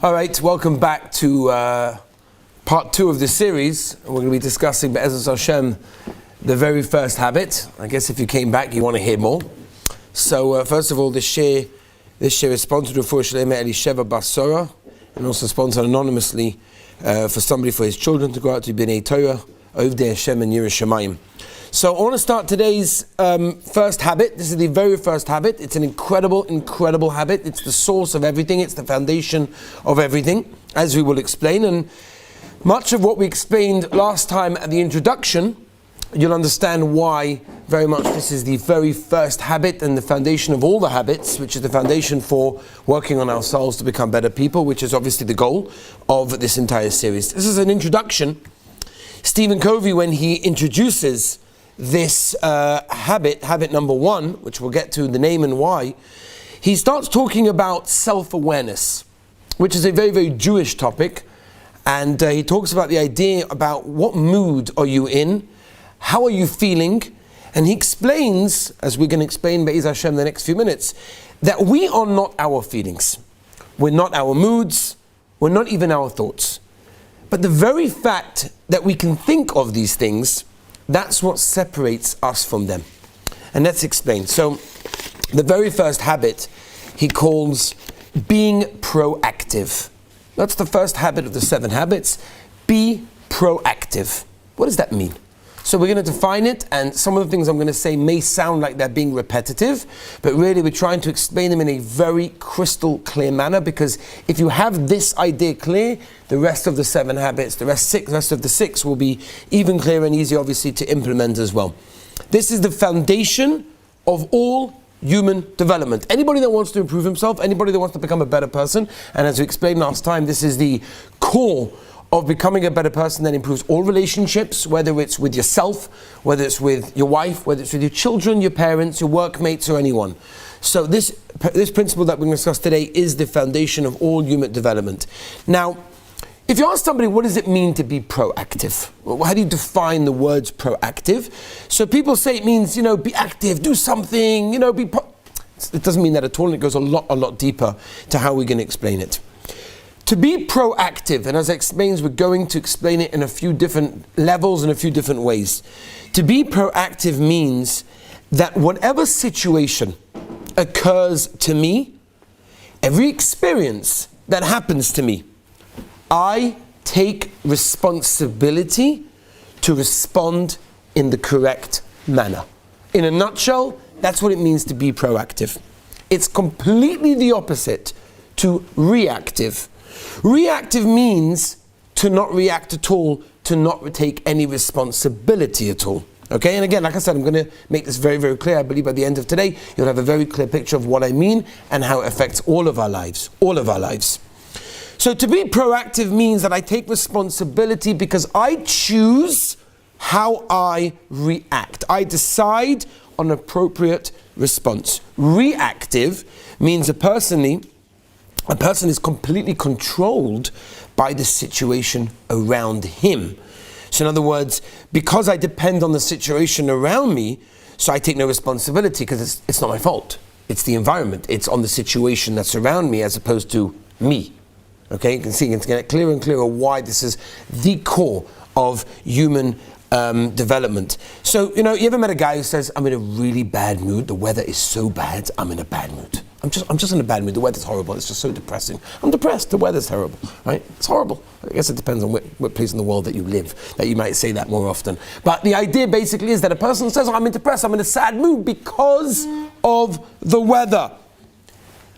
All right, welcome back to part 2 of this series. We're going to be discussing Be'ezus Hashem, the very first habit. I guess if you came back, you want to hear more. So first of all, this share is sponsored with Elisheva Basora, and also sponsored anonymously for somebody, for his children to go out to B'nai Torah, Ovdei Hashem and Yerushalayim. So I want to start today's first habit. This is the very first habit. It's an incredible habit. It's the source of everything. It's the foundation of everything, as we will explain. And much of what we explained last time at the introduction, you'll understand why very much this is the very first habit and the foundation of all the habits, which is the foundation for working on ourselves to become better people, which is obviously the goal of this entire series. This is an introduction. Stephen Covey, when he introduces this habit number 1, which we'll get to the name and why, he starts talking about self-awareness, which is a very, very Jewish topic. And he talks about the idea about what mood are you in, how are you feeling, and he explains, as we're going to explain Be'ez Hashem in the next few minutes, that we are not our feelings. We're not our moods, we're not even our thoughts. But the very fact that we can think of these things, that's what separates us from them. And let's explain. So, the very first habit he calls being proactive. That's the first habit of the 7 habits. Be proactive. What does that mean? So we're going to define it, and some of the things I'm going to say may sound like they're being repetitive, but really we're trying to explain them in a very crystal clear manner, because if you have this idea clear, the rest of the 7 habits, the rest of the 6 will be even clearer and easier, obviously, to implement as well. This is the foundation of all human development. Anybody that wants to improve himself, anybody that wants to become a better person, and as we explained last time, this is the core of becoming a better person that improves all relationships, whether it's with yourself, whether it's with your wife, whether it's with your children, your parents, your workmates, or anyone. So this principle that we're going to discuss today is the foundation of all human development. Now, if you ask somebody, what does it mean to be proactive? Well, how do you define the words proactive? So people say it means, be active, do something, it doesn't mean that at all, and it goes a lot deeper to how we're going to explain it. To be proactive, and as I explained, we're going to explain it in a few different levels and a few different ways. To be proactive means that whatever situation occurs to me, every experience that happens to me, I take responsibility to respond in the correct manner. In a nutshell, that's what it means to be proactive. It's completely the opposite to reactive. Reactive means to not react at all, to not take any responsibility at all. Okay, and again, like I said, I'm going to make this very, very clear. I believe by the end of today, you'll have a very clear picture of what I mean and how it affects all of our lives. So to be proactive means that I take responsibility because I choose how I react. I decide on appropriate response. Reactive means a person is completely controlled by the situation around him. So in other words, because I depend on the situation around me, so I take no responsibility because it's not my fault. It's the environment. It's on the situation that's around me as opposed to me. Okay, you can see, it's getting clearer and clearer why this is the core of human development. So, you ever met a guy who says, I'm in a really bad mood, the weather is so bad, I'm in a bad mood. I'm just in a bad mood, the weather's horrible, it's just so depressing. I'm depressed, the weather's terrible, right? It's horrible. I guess it depends on what place in the world that you live, that you might say that more often. But the idea basically is that a person says, I'm depressed, I'm in a sad mood because of the weather.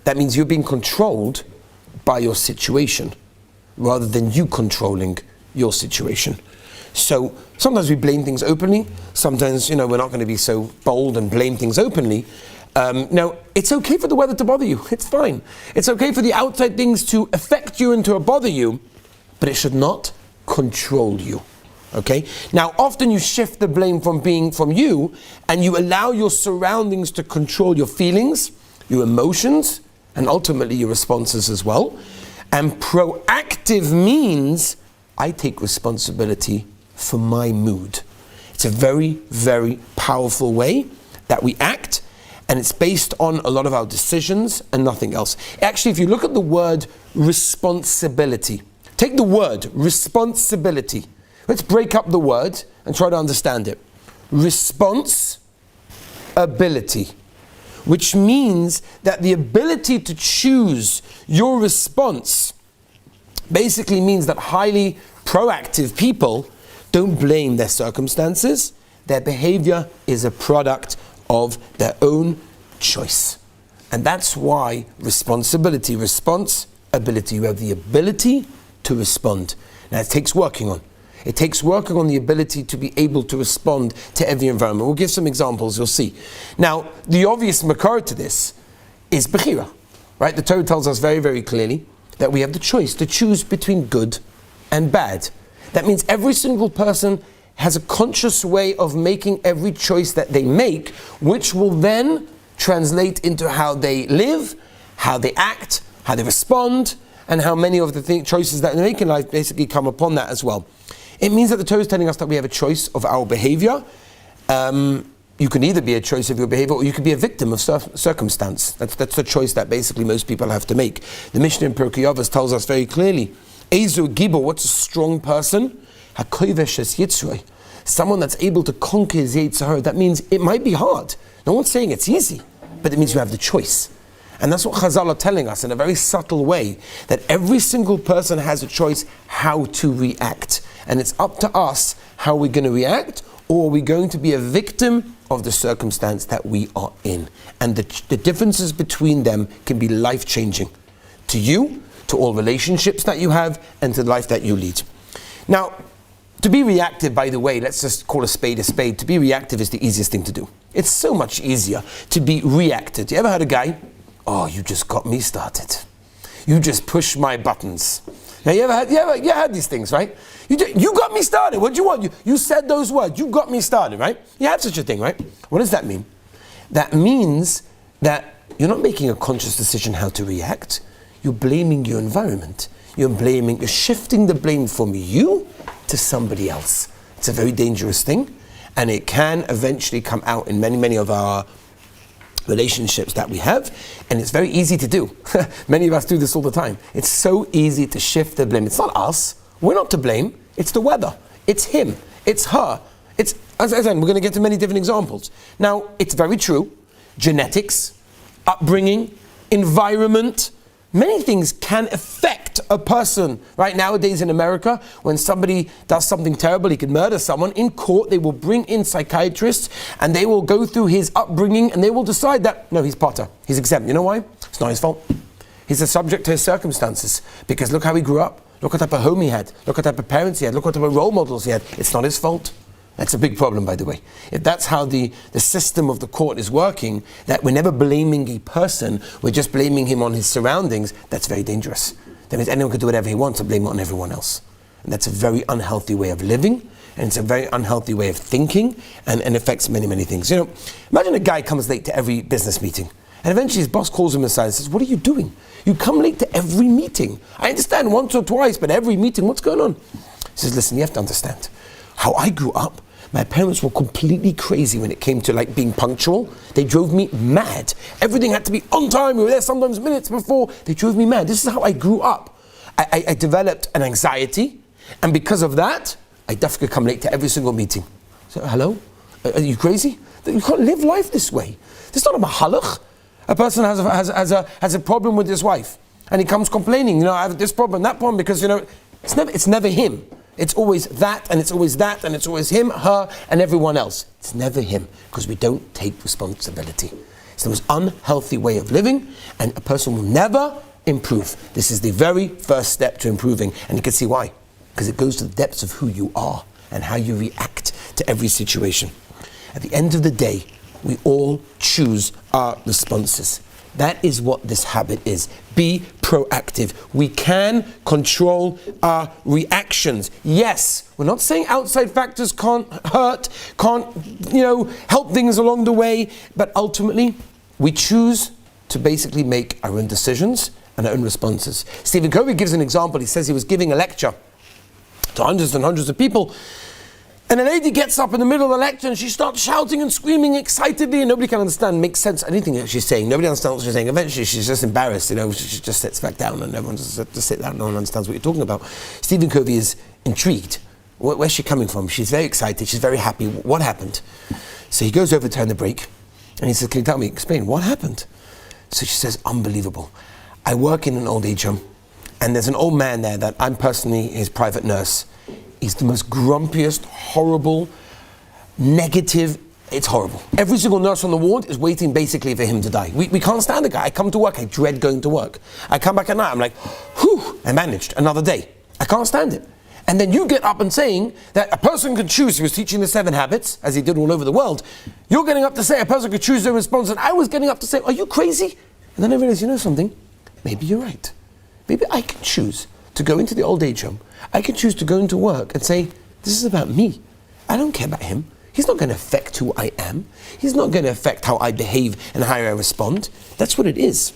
That means you're being controlled by your situation, rather than you controlling your situation. So sometimes we blame things openly, sometimes we're not going to be so bold and blame things openly. Now, it's okay for the weather to bother you, it's fine. It's okay for the outside things to affect you and to bother you, but it should not control you. Okay? Now, often you shift the blame from you, and you allow your surroundings to control your feelings, your emotions, and ultimately your responses as well. And proactive means I take responsibility for my mood. It's a very, very powerful way that we act, And it's based on a lot of our decisions and nothing else. Actually, if you look at the word responsibility, take the word responsibility. Let's break up the word and try to understand it. Responsibility, which means that the ability to choose your response basically means that highly proactive people don't blame their circumstances. Their behavior is a product of their own choice. And that's why responsibility, you have the ability to respond. Now it takes working on. It takes working on the ability to be able to respond to every environment. We'll give some examples, you'll see. Now, the obvious makar to this is bechira, right? The Torah tells us very, very clearly that we have the choice to choose between good and bad. That means every single person has a conscious way of making every choice that they make, which will then translate into how they live, how they act, how they respond, and how many of the choices that they make in life basically come upon that as well. It means that the Torah is telling us that we have a choice of our behavior. You can either be a choice of your behavior or you could be a victim of circumstance. That's the choice that basically most people have to make. The Mishnah in Pirkei Avos tells us very clearly, Ezu Gibor, what's a strong person? HaKoivesh es Yitzroi. Someone that's able to conquer his Yitzhar. That means it might be hard. No one's saying it's easy, but it means you have the choice. And that's what Chazal are telling us in a very subtle way, that every single person has a choice how to react. And it's up to us how we're going to react, or are we going to be a victim of the circumstance that we are in. And the differences between them can be life-changing to you, to all relationships that you have, and to the life that you lead. Now, to be reactive, by the way, let's just call a spade a spade. To be reactive is the easiest thing to do. It's so much easier to be reactive. You ever heard a guy, oh, you just got me started. You just pushed my buttons. Now, you had these things, right? You got me started. What do you want? You said those words. You got me started, right? You had such a thing, right? What does that mean? That means that you're not making a conscious decision how to react. You're blaming your environment. You're shifting the blame from you to somebody else. It's a very dangerous thing, and it can eventually come out in many, many of our relationships that we have, and it's very easy to do. Many of us do this all the time. It's so easy to shift the blame. It's not us. We're not to blame. It's the weather. It's him. It's her. It's, as I said, we're going to get to many different examples. Now, it's very true. Genetics, upbringing, environment, many things can affect a person. Right nowadays in America, when somebody does something terrible, he can murder someone, in court they will bring in psychiatrists and they will go through his upbringing and they will decide that, no, he's potter, he's exempt. You know why? It's not his fault. He's a subject to his circumstances, because look how he grew up, look what type of home he had, look what type of parents he had, look what type of role models he had. It's not his fault. That's a big problem, by the way. If that's how the system of the court is working, that we're never blaming a person, we're just blaming him on his surroundings, that's very dangerous. That means anyone can do whatever he wants and blame it on everyone else. And that's a very unhealthy way of living, and it's a very unhealthy way of thinking, and affects many, many things. You know, imagine a guy comes late to every business meeting, and eventually his boss calls him aside and says, what are you doing? You come late to every meeting. I understand once or twice, but every meeting, what's going on? He says, listen, you have to understand. How I grew up, my parents were completely crazy when it came to like being punctual. They drove me mad. Everything had to be on time. We were there sometimes minutes before. They drove me mad. This is how I grew up. I developed an anxiety, and because of that, I definitely come late to every single meeting. So, hello? Are you crazy? You can't live life this way. This is not a mahalach. A person has a problem with his wife, and he comes complaining, you know, I have this problem, that problem, because, you know, it's never him. It's always that, and it's always that, and it's always him, her, and everyone else. It's never him, because we don't take responsibility. It's the most unhealthy way of living, and a person will never improve. This is the very first step to improving, and you can see why. Because it goes to the depths of who you are, and how you react to every situation. At the end of the day, we all choose our responses. That is what this habit is. Be proactive. We can control our reactions. Yes, we're not saying outside factors can't hurt, can't, help things along the way, but ultimately, we choose to basically make our own decisions and our own responses. Stephen Covey gives an example. He says he was giving a lecture to hundreds and hundreds of people, And a lady gets up in the middle of the lecture and she starts shouting and screaming excitedly, and nobody can understand, makes sense, anything that she's saying. Nobody understands what she's saying. Eventually she's just embarrassed, she just sits back down and everyone just sit down, no one understands what you're talking about. Stephen Covey is intrigued. Where's she coming from? She's very excited, she's very happy. What happened? So he goes over to her in the break and he says, can you tell me, explain, what happened? So she says, unbelievable. I work in an old age home and there's an old man there that I'm personally his private nurse. He's the most grumpiest, horrible, negative. It's horrible. Every single nurse on the ward is waiting basically for him to die. We can't stand the guy. I come to work, I dread going to work. I come back at night, I'm like, whew, I managed another day. I can't stand it. And then you get up and saying that a person can choose. He was teaching the 7 habits, as he did all over the world. You're getting up to say a person could choose their response, and I was getting up to say, are you crazy? And then I realized, you know something? Maybe you're right. Maybe I can choose to go into the old age home. I can choose to go into work and say, this is about me. I don't care about him. He's not going to affect who I am. He's not going to affect how I behave and how I respond. That's what it is.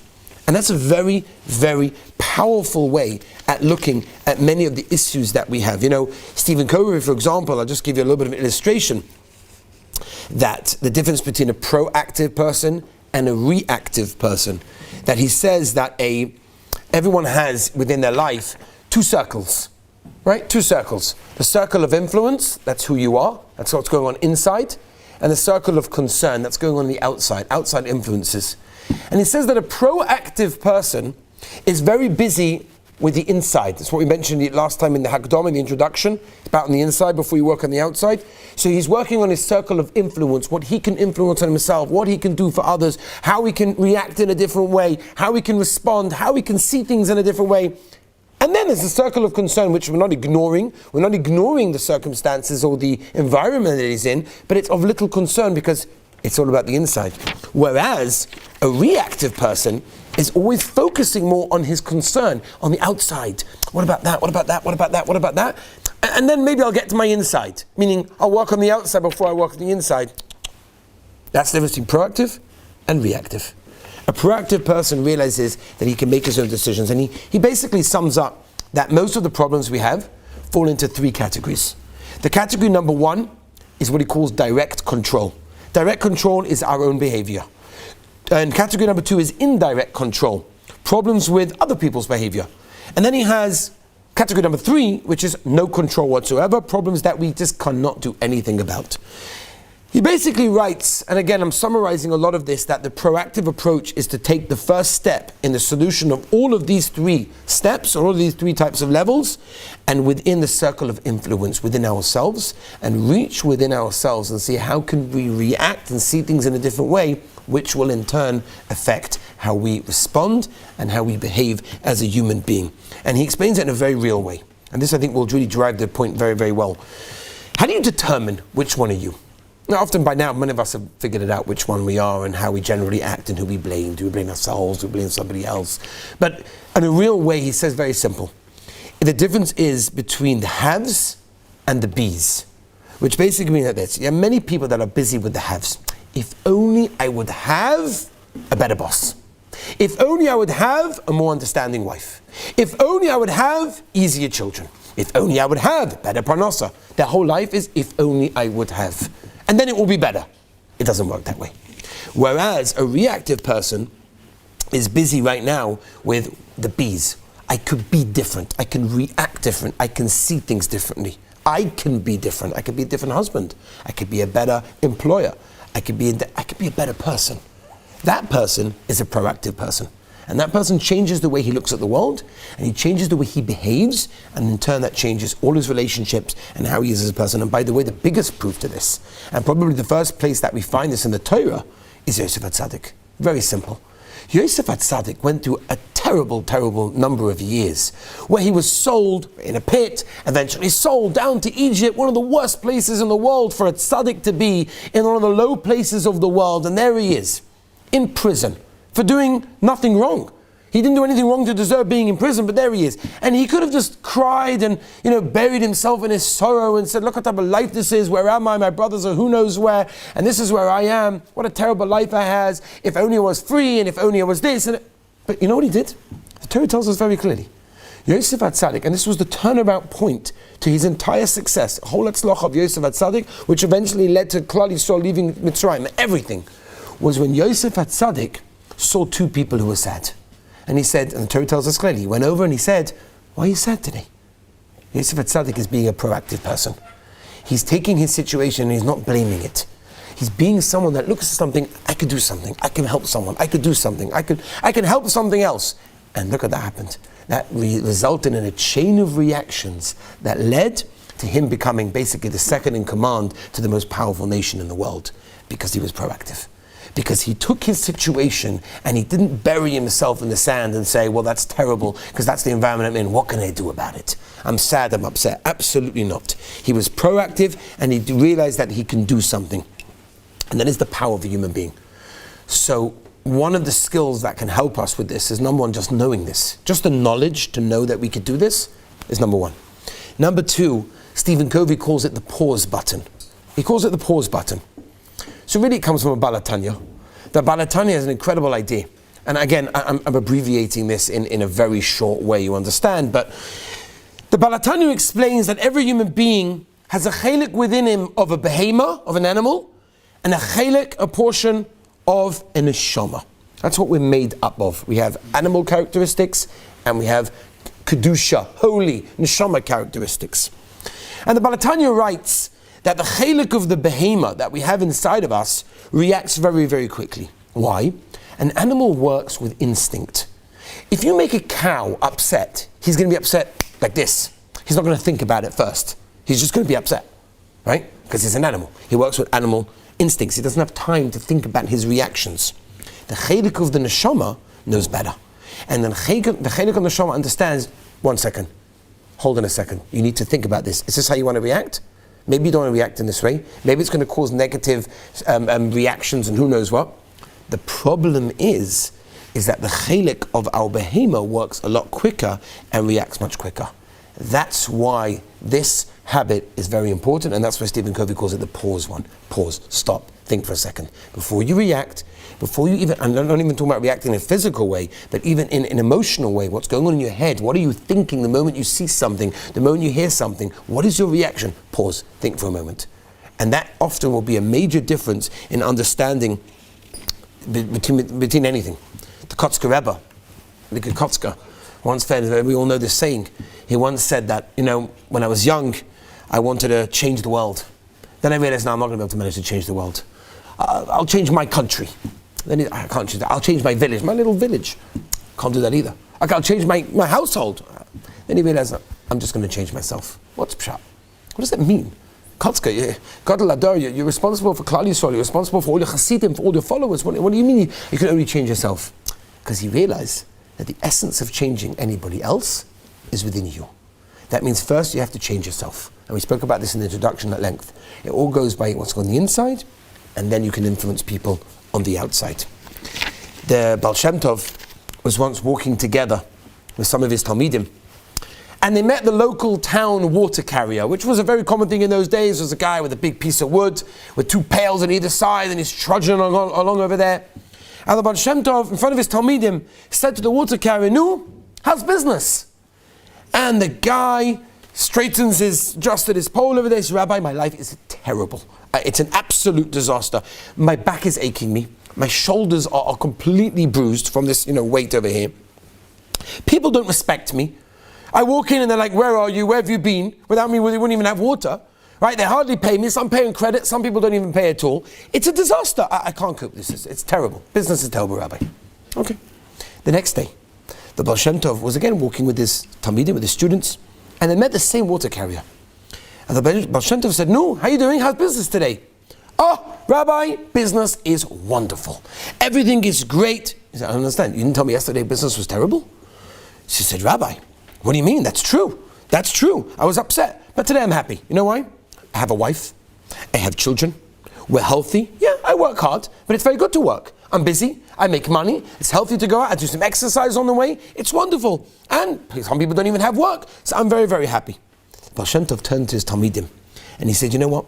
And that's a very, very powerful way at looking at many of the issues that we have. Stephen Covey, for example, I'll just give you a little bit of an illustration, that the difference between a proactive person and a reactive person, that he says that everyone has within their life 2 circles, right? 2 circles. The circle of influence, that's who you are, that's what's going on inside, and the circle of concern, that's going on the outside influences. And he says that a proactive person is very busy with the inside. That's what we mentioned last time in the Hagdom, in the introduction. It's about on the inside before you work on the outside. So he's working on his circle of influence, what he can influence on himself, what he can do for others, how he can react in a different way, how he can respond, how he can see things in a different way. And then there's the circle of concern, which we're not ignoring. We're not ignoring the circumstances or the environment that he's in, but it's of little concern because it's all about the inside. Whereas a reactive person is always focusing more on his concern, on the outside. What about that? What about that? What about that? What about that? And then maybe I'll get to my inside. Meaning I'll work on the outside before I work on the inside. That's the difference between proactive and reactive. A proactive person realizes that he can make his own decisions, and he basically sums up that most of the problems we have fall into 3 categories. The category number 1 is what he calls direct control. Direct control is our own behavior. And category number 2 is indirect control, problems with other people's behavior. And then he has category number 3, which is no control whatsoever, problems that we just cannot do anything about. He basically writes, and again I'm summarizing a lot of this, that the proactive approach is to take the first step in the solution of all of these 3 steps, or all of these 3 types of levels, and within the circle of influence within ourselves, and reach within ourselves and see how can we react and see things in a different way, which will in turn affect how we respond and how we behave as a human being. And he explains it in a very real way. And this I think will really drive the point very, very well. How do you determine which one are you? Now, often by now, many of us have figured it out which one we are and how we generally act and who we blame. Do we blame ourselves? Do we blame somebody else? But in a real way, he says very simple. The difference is between the haves and the bees, which basically means that this. You have many people that are busy with the haves. If only I would have a better boss. If only I would have a more understanding wife. If only I would have easier children. If only I would have better parnasa. Their whole life is if only I would have. And then it will be better. It doesn't work that way. Whereas a reactive person is busy right now with the bees. I could be different. I can react different. I can see things differently. I can be different. I could be a different husband. I could be a better employer. I could be a better person. That person is a proactive person. And that person changes the way he looks at the world, and he changes the way he behaves, and in turn that changes all his relationships and how he is as a person. And by the way, the biggest proof to this, and probably the first place that we find this in the Torah, is Yosef HaTzadik. Very simple. Yosef HaTzadik went through a terrible, terrible number of years where he was sold in a pit, eventually sold down to Egypt, one of the worst places in the world for a tzaddik to be, in one of the low places of the world, and there he is, in prison, for doing nothing wrong. He didn't do anything wrong to deserve being in prison, but there he is. And he could have just cried and, buried himself in his sorrow and said, look what type of life this is, where am I, my brothers are who knows where, and this is where I am, what a terrible life I has, if only I was free, and if only I was this. But you know what he did? The Torah tells us very clearly. Yosef HaTzadik, and this was the turnaround point to his entire success, whole Hatzlach of Yosef HaTzadik, which eventually led to Klal Yisrael leaving Mitzrayim, everything, was when Yosef HaTzadik saw two people who were sad. And he said, and the Torah tells us clearly, he went over and he said, why are you sad today? Yosef HaTzadik is being a proactive person. He's taking his situation and he's not blaming it. He's being someone that looks at something, I could do something, I can help someone, I could do something, I can help something else. And look at that happened. That resulted in a chain of reactions that led to him becoming basically the second in command to the most powerful nation in the world, because he was proactive. Because he took his situation and he didn't bury himself in the sand and say, well, that's terrible, because that's the environment I'm in, what can I do about it? I'm sad, I'm upset. Absolutely not. He was proactive and he realized that he can do something. And that is the power of a human being. So one of the skills that can help us with this is, number one, just knowing this. Just the knowledge to know that we could do this is number one. Number two, Stephen Covey calls it the pause button. He calls it the pause button. So really it comes from a Balatanya. The Balatanya is an incredible idea. And again, I'm abbreviating this in a very short way, you understand. But the Balatanya explains that every human being has a chelik within him of a behema, of an animal, and a chelik, a portion of a neshama. That's what we're made up of. We have animal characteristics and we have kedusha, holy, neshama characteristics. And the Balatanya writes that the chelik of the behema that we have inside of us reacts very, very quickly. Why? An animal works with instinct. If you make a cow upset, he's going to be upset like this. He's not going to think about it first. He's just going to be upset, right? Because he's an animal. He works with animal instincts. He doesn't have time to think about his reactions. The chelik of the neshama knows better. And then the chelik of the neshama understands, 1 second, hold on a second, you need to think about this. Is this how you want to react? Maybe you don't want to react in this way. Maybe it's going to cause negative reactions and who knows what. The problem is that the chelik of our behema works a lot quicker and reacts much quicker. That's why this habit is very important, and that's why Stephen Covey calls it the pause one. Pause, stop, think for a second. Before you react, before you even, I'm not even talking about reacting in a physical way, but even in an emotional way, what's going on in your head, what are you thinking the moment you see something, the moment you hear something, what is your reaction? Pause, think for a moment. And that often will be a major difference in understanding between anything. The Kotzker Rebbe, the Kotzker, once said, we all know this saying, he once said that, when I was young, I wanted to change the world. Then I realized, now I'm not going to be able to manage to change the world. I'll change my country. Then I can't change that. I'll change my village, my little village. Can't do that either. I'll change my household. Then he realized, I'm just going to change myself. What's pshat? What does that mean? Kotzka, Gadol Adar, you're responsible for Klal Yisrael, you're responsible for all your Hasidim, for all your followers. What do you mean you can only change yourself? Because he realized that the essence of changing anybody else is within you. That means first you have to change yourself. And we spoke about this in the introduction at length. It all goes by what's on the inside, and then you can influence people on the outside. The Baal Shem Tov was once walking together with some of his Talmidim, and they met the local town water carrier, which was a very common thing in those days. There was a guy with a big piece of wood with two pails on either side, and he's trudging along over there. And the Baal Shem Tov, in front of his Talmidim, said to the water carrier, "Nu, how's business?" And the guy straightens his pole over there. He says, "Rabbi, my life is terrible. It's an absolute disaster. My back is aching me. My shoulders are completely bruised from this, weight over here. People don't respect me. I walk in and they're like, 'Where are you? Where have you been?' Without me, they wouldn't even have water. Right? They hardly pay me. Some pay in credit. Some people don't even pay at all. It's a disaster. I can't cope with this. It's terrible. Business is terrible, Rabbi." Okay. The next day, the Baal Shem Tov was again walking with his Talmidim, with his students, and they met the same water carrier. And the Baal Shem Tov said, "Nu, how you doing? How's business today?" "Oh, Rabbi, business is wonderful. Everything is great." He said, "I don't understand. You didn't tell me yesterday business was terrible?" She said, "Rabbi, what do you mean? That's true. That's true. I was upset. But today I'm happy. You know why? I have a wife. I have children. We're healthy. Yeah, I work hard, but it's very good to work. I'm busy. I make money. It's healthy to go out. I do some exercise on the way. It's wonderful. And some people don't even have work. So I'm very, very happy." Baal Shem Tov turned to his Talmidim and he said, "You know what?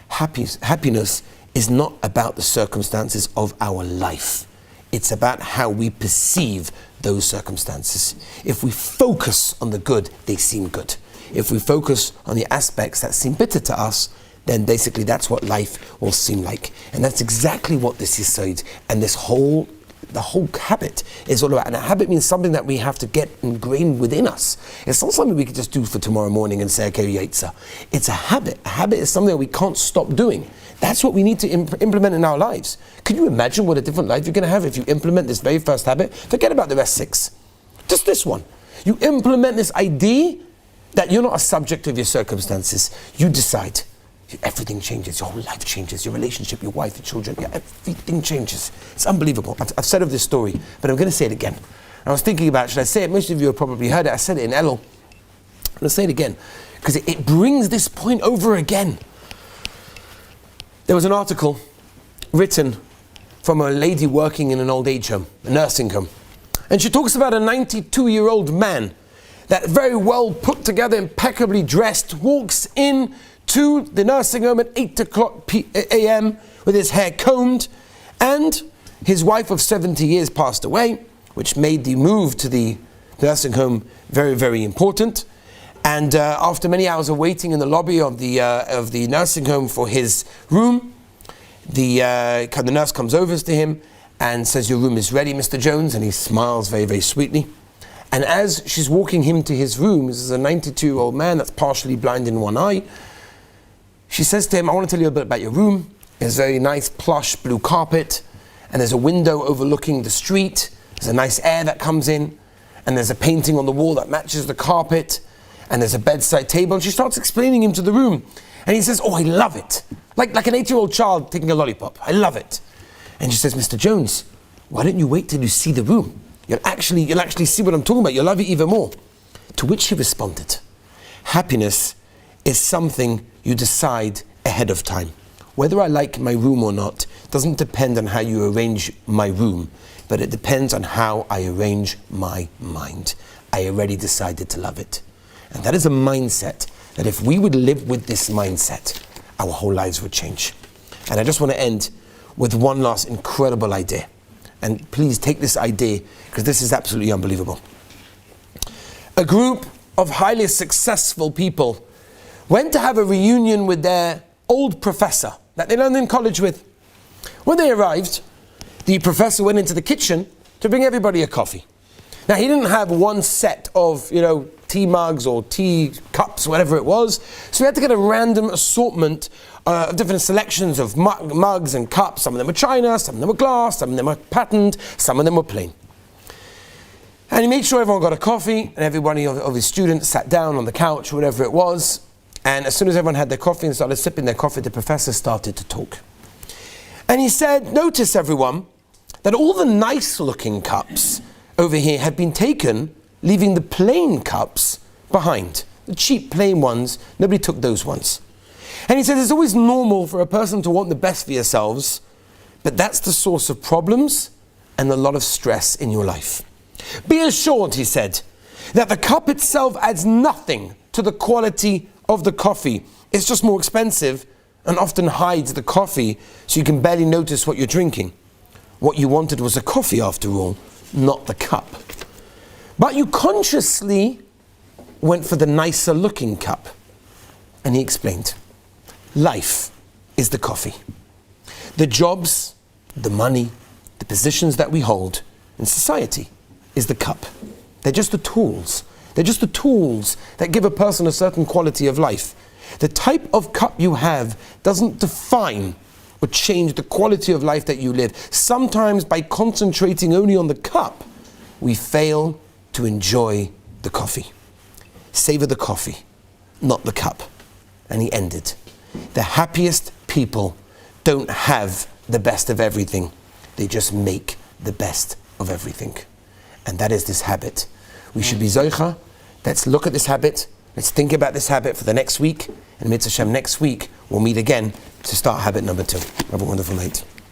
Happiness is not about the circumstances of our life. It's about how we perceive those circumstances. If we focus on the good, they seem good. If we focus on the aspects that seem bitter to us, then basically that's what life will seem like. And that's exactly what this Yesod and the whole habit is all about. And a habit means something that we have to get ingrained within us. It's not something we can just do for tomorrow morning and say, okay, Yetzer. It's a habit. A habit is something that we can't stop doing. That's what we need to implement in our lives. Can you imagine what a different life you're going to have if you implement this very first habit? Forget about the rest 6. Just this one. You implement this idea that you're not a subject of your circumstances. You decide. Everything changes. Your whole life changes. Your relationship, your wife, your children, everything changes. It's unbelievable. I've said of this story, but I'm going to say it again. I was thinking about, should I say it? Most of you have probably heard it. I said it in Elul. I'm going to say it again, because it brings this point over again. There was an article written from a lady working in an old age home, a nursing home. And she talks about a 92-year-old man that very well put together, impeccably dressed, walks in to the nursing home at 8 o'clock a.m. with his hair combed, and his wife of 70 years passed away, which made the move to the nursing home very, very important. And after many hours of waiting in the lobby of the nursing home for his room, the nurse comes over to him and says, "Your room is ready, Mr. Jones," and he smiles very, very sweetly. And as she's walking him to his room, this is a 92-year-old man that's partially blind in one eye, she says to him, "I want to tell you a bit about your room. There's a very nice plush blue carpet, and there's a window overlooking the street. There's a nice air that comes in, and there's a painting on the wall that matches the carpet, and there's a bedside table." And she starts explaining him to the room. And he says, "Oh, I love it. Like an 8-year-old child taking a lollipop. I love it." And she says, "Mr. Jones, why don't you wait till you see the room? You'll actually see what I'm talking about. You'll love it even more." To which he responded, "Happiness is something you decide ahead of time. Whether I like my room or not doesn't depend on how you arrange my room, but it depends on how I arrange my mind. I already decided to love it." And that is a mindset that if we would live with this mindset, our whole lives would change. And I just want to end with one last incredible idea. And please take this idea, because this is absolutely unbelievable. A group of highly successful people went to have a reunion with their old professor that they learned in college with. When they arrived, the professor went into the kitchen to bring everybody a coffee. Now, he didn't have one set of, tea mugs or tea cups, whatever it was. So he had to get a random assortment of different selections of mugs and cups. Some of them were china, some of them were glass, some of them were patterned, some of them were plain. And he made sure everyone got a coffee, and everybody of his students sat down on the couch, or whatever it was. And as soon as everyone had their coffee and started sipping their coffee, the professor started to talk. And he said, "Notice, everyone, that all the nice-looking cups over here have been taken, leaving the plain cups behind. The cheap, plain ones, nobody took those ones." And he said, "It's always normal for a person to want the best for yourselves, but that's the source of problems and a lot of stress in your life. Be assured," he said, "that the cup itself adds nothing to the quality of the coffee. It's just more expensive and often hides the coffee so you can barely notice what you're drinking. What you wanted was a coffee after all, not the cup. But you consciously went for the nicer looking cup." And he explained, life is the coffee. The jobs, the money, the positions that we hold in society is the cup. They're just the tools. They're just the tools that give a person a certain quality of life. The type of cup you have doesn't define or change the quality of life that you live. Sometimes by concentrating only on the cup, we fail to enjoy the coffee. Savor the coffee, not the cup. And he ended. The happiest people don't have the best of everything. They just make the best of everything. And that is this habit. We should be zoicha. Let's look at this habit. Let's think about this habit for the next week. And Mitzvah Hashem, next week, we'll meet again to start habit number 2. Have a wonderful night.